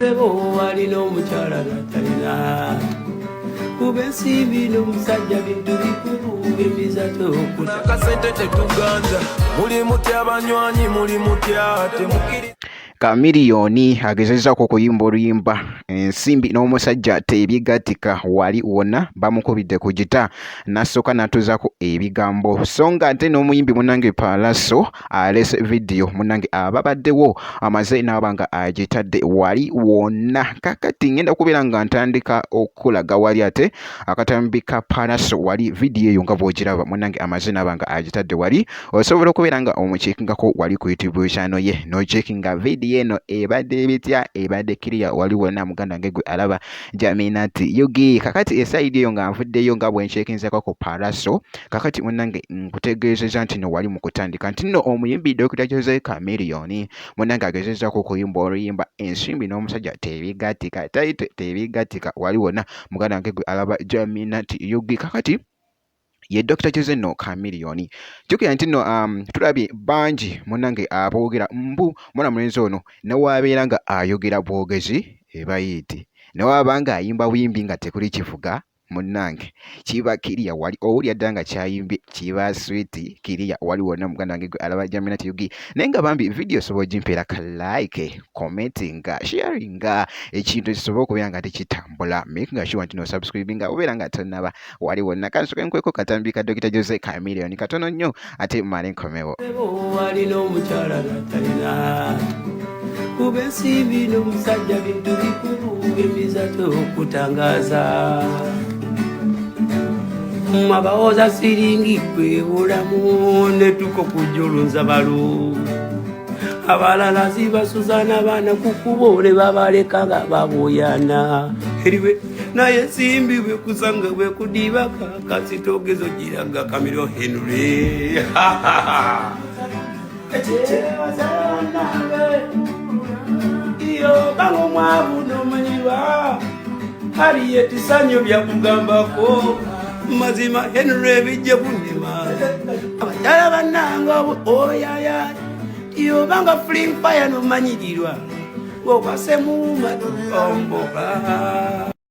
walina omukyala natalina kuba ensimbi n'omusajja bintu bikulu embiza tokuta akasente tetuganza muli mutya abanywanyi muli mutya temukiri Chameleone agezezzaako okuyimba oluyimba ensimbi n'omusajja tebigatika wali wonna bamukubidde ku gita nasooka n'atuuzaako ebigambo so nga ate n'omuyimbi munnange Pallaso alese vidiyo munnange ababaddewo amaze n'aba nga agitadde wali wonna kakati ngenda kubeera nga ntandika okulaga wali ate akatambi ka Pallaso wali vidiyo eyo nga bw'ogiraba munnange amaze n'aba nga agitadde wali osobola okubeera nga omuceekingako wali ku YouTube channel ye n'oceekinga vidiyo eno ebadde bitya ebadde kiriya wali wonna muganda nge gwe alaba Jaminati Yugi kakati esayidi eyo nga nvuddeyo nga bwenceekinzako ku Pallaso kakati munnange nkutegeezeza nti no wali mu kutandika nti nno omuyimbi Dr. Jose Chameleone munnange agezezzaako okuyimba oluyimba ensimbi n'omusajja tebigatika taite tebigatika wali wonna muganda nge gwe alaba Jaminati Yugi kakati ye Dr. Jose no Chameleone jukira nti no tulabye bangi munnange aboogera mbu mwana mulenzi ono newabeera nga ayogera bwogezi ebayiti newaba nga ayimba buyimbi nga tekuli kivuga munnange kiba kiriya wali owulya dda nga kyayimbye kiba switi kiriya wali wonna muganda wange gwe alaba Jaminati Yugi naye nga bambi vidiyo sobola ogimpeera ka like commentinga sharinga ekintu kisobola okubeera nga tekitambula makinga sure nti no subscribinga obeera nga tonnaba wali wonna kansoke nkweko katambi ka Dr. Jose Chameleone katono nnyo ate male nkomewo walina omukyala natalina kuba ensimbi n'omusajja bintu bikulu embiza tokutangaza mwabawoza siringi kwebulamu netuko kujulunza balu abalala zibasuzana abaana kukubo ne babaleka nga babuyana eriwe naye ensimbi bwekusanga bwekudibaka kasitogezo giranga Kamiro Henry iyo bango mwavu nomanyirwa haliye tisanyo byakugambako mazima Henry bijje kunema abajala bannanga oyaya iyo banga fling fire no manyirirwa ngokasemu matomboka